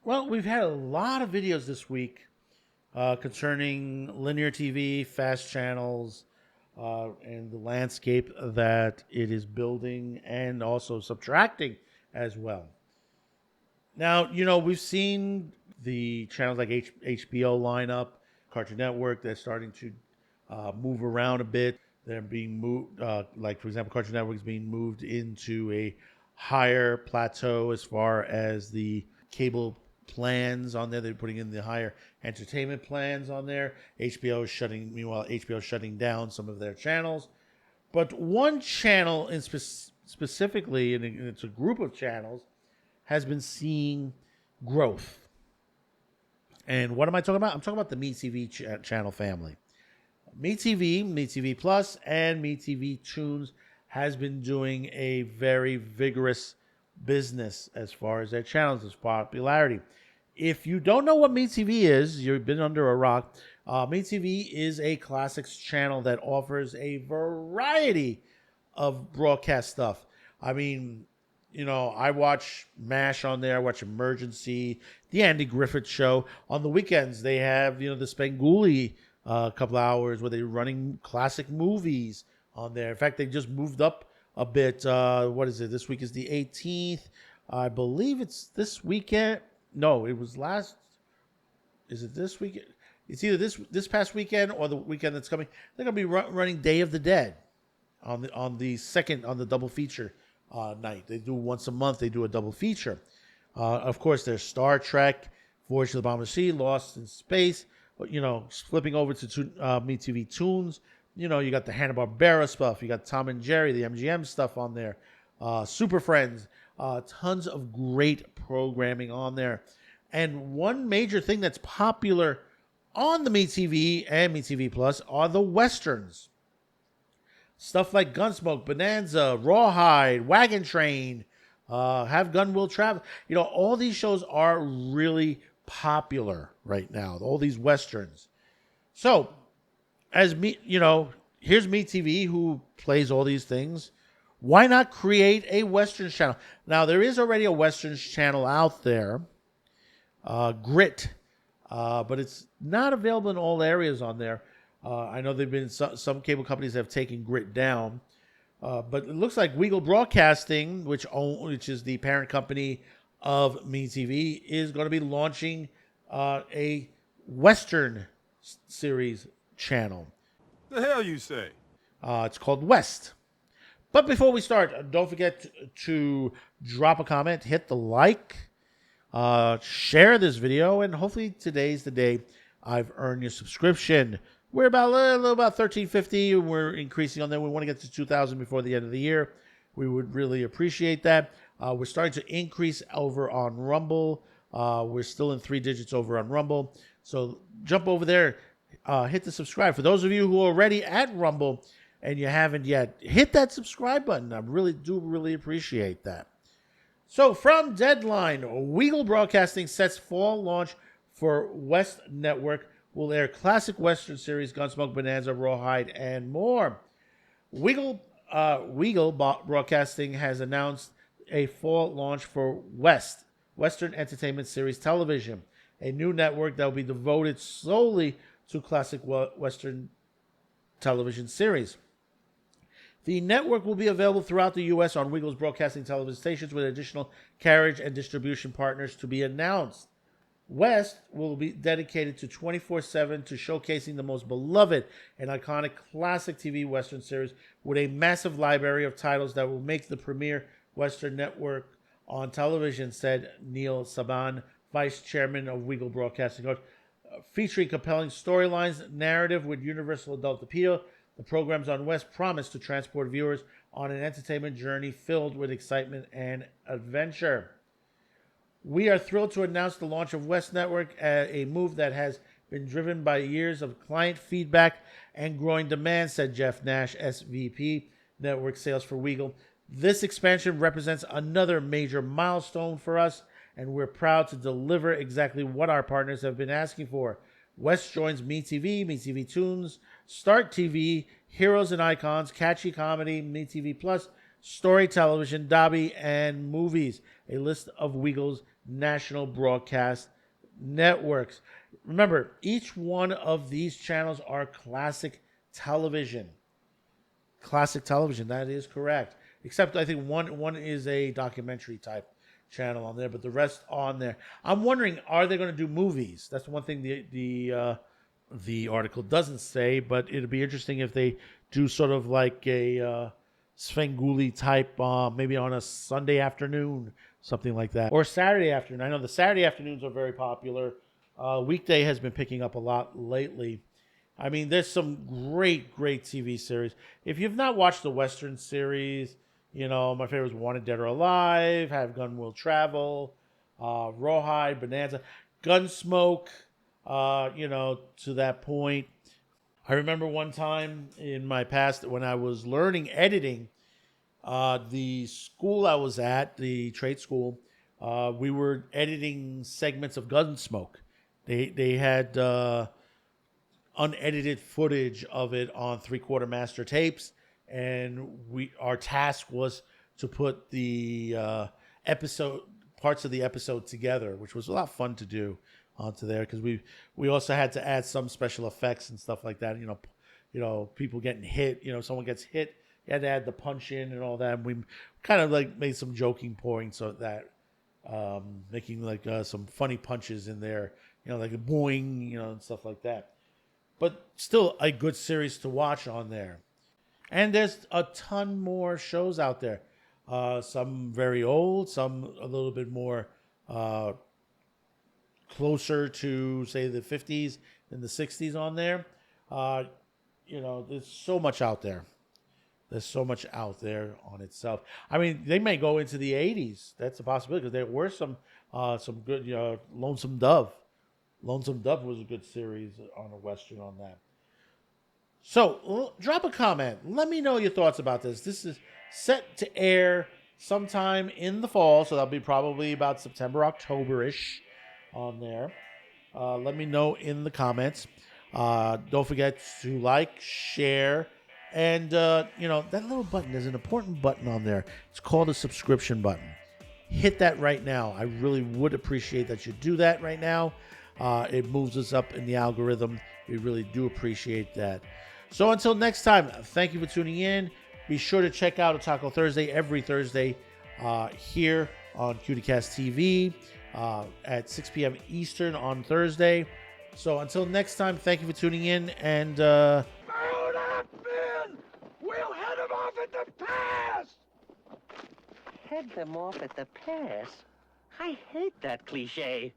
Well, we've had a lot of videos this week concerning linear TV, fast channels, and the landscape that it is building and also subtracting as well. Now, we've seen the channels like HBO line up, Cartoon Network, they're starting to move around a bit. They're being moved, like, for example, Cartoon Network is being moved into a higher plateau as far as the cable plans on there. They're putting in the higher entertainment plans on there. Meanwhile, HBO is shutting down some of their channels. But one channel specifically, and it's a group of channels, has been seeing growth. And what am I talking about? I'm talking about the MeTV channel family. MeTV, MeTV Plus, and MeTV Tunes has been doing a very vigorous business as far as their channels, as popularity. If you don't know what MeTV is, you've been under a rock. MeTV is a classics channel that offers a variety of broadcast stuff. I mean, I watch MASH on there. I watch Emergency, the Andy Griffith Show. On the weekends, they have, the Spenguli couple hours where they're running classic movies on there. In fact, they just moved up a bit. What is it? This week is the 18th. I believe it's this weekend. No, it was last. Is it this weekend? It's either this past weekend or the weekend that's coming. They're going to be running Day of the Dead on the double feature night. They do once a month. They do a double feature. Of course, there's Star Trek, Voyage to the Bottom of the Sea, Lost in Space. Flipping over to MeTV Tunes. You got the Hanna-Barbera stuff. You got Tom and Jerry, the MGM stuff on there. Super Friends. Tons of great programming on there. And one major thing that's popular on the MeTV and MeTV Plus are the Westerns. Stuff like Gunsmoke, Bonanza, Rawhide, Wagon Train, Have Gun Will Travel. All these shows are really popular right now. All these Westerns. So, here's MeTV who plays all these things. Why not create a Westerns channel? Now, there is already a Westerns channel out there, Grit, but it's not available in all areas on there. I know there've been some cable companies have taken Grit down, but it looks like Weigel Broadcasting, which is the parent company of MeTV, is going to be launching a Western series channel. The hell you say? It's called West. But before we start, don't forget to drop a comment, hit the like, share this video, and hopefully today's the day I've earned your subscription. We're about about 1350. We're increasing on there. We want to get to 2,000 before the end of the year. We would really appreciate that. We're starting to increase over on Rumble. We're still in 3 digits over on Rumble. So jump over there, hit the subscribe. For those of you who are already at Rumble and you haven't yet, hit that subscribe button. I really appreciate that. So from Deadline, Weigel Broadcasting sets fall launch for West Network. Will air classic Western series, Gunsmoke, Bonanza, Rawhide, and more. Weigel Broadcasting has announced a fall launch for Western Entertainment Series Television, a new network that will be devoted solely to classic Western television series. The network will be available throughout the U.S. on Weigel's broadcasting television stations with additional carriage and distribution partners to be announced. West will be dedicated to 24/7 to showcasing the most beloved and iconic classic TV Western series with a massive library of titles that will make the premier Western network on television, said Neil Saban, vice chairman of Weigel Broadcasting Co. Featuring compelling storylines, narrative with universal adult appeal, the programs on West promise to transport viewers on an entertainment journey filled with excitement and adventure. We are thrilled to announce the launch of West Network, a move that has been driven by years of client feedback and growing demand, said Jeff Nash, SVP, Network Sales for Weigel. This expansion represents another major milestone for us, and we're proud to deliver exactly what our partners have been asking for. West joins MeTV, MeTV Tunes, Start TV, Heroes and Icons, Catchy Comedy, MeTV Plus, Story Television, Dobby, and Movies, a list of Weigel's national broadcast networks. Remember, each one of these channels are classic television. Classic television, that is correct. Except I think one is a documentary type channel on there, but the rest on there. I'm wondering, are they going to do movies? That's one thing the article doesn't say, but it'd be interesting if they do sort of like a Svengoolie type, maybe on a Sunday afternoon, something like that, or Saturday afternoon. I know the Saturday afternoons are very popular. Weekday has been picking up a lot lately. I mean, there's some great TV series. If you've not watched the Western series, you know, my favorites Wanted Dead or Alive, Have Gun Will Travel, Rawhide, Bonanza, Gunsmoke, you know, to that point. I remember one time in my past when I was learning editing, the school I was at, the trade school, we were editing segments of Gunsmoke. They had unedited footage of it on 3/4 master tapes, and our task was to put the episode parts of the episode together, which was a lot of fun to do onto there because we also had to add some special effects and stuff like that. You know, people getting hit. You know, someone gets hit, you had to add the punch in and all that. And we kind of like made some joking points of that, making like some funny punches in there. You know, like a boing, you know, and stuff like that. But still a good series to watch on there. And there's a ton more shows out there. Some very old, some a little bit more closer to, say, the 50s and the 60s on there. You know, there's so much out there. There's so much out there on itself. I mean, they may go into the 80s. That's a possibility because there were some good, you know, Lonesome Dove. Lonesome Dove was a good series on a Western on that. So drop a comment. Let me know your thoughts about this. This is set to air sometime in the fall, so that'll be probably about September, October-ish on there. Let me know in the comments. Don't forget to like, share, and you know, that little button, there's an important button on there. It's called a subscription button. Hit that right now. I really would appreciate that you do that right now. It moves us up in the algorithm. We really do appreciate that. So until next time, thank you for tuning in. Be sure to check out Otaku Thursday every Thursday here on CutieCast TV at 6 p.m. Eastern on Thursday. So until next time, thank you for tuning in. And Load up, Ben! We'll head them off at the pass! Head them off at the pass? I hate that cliche.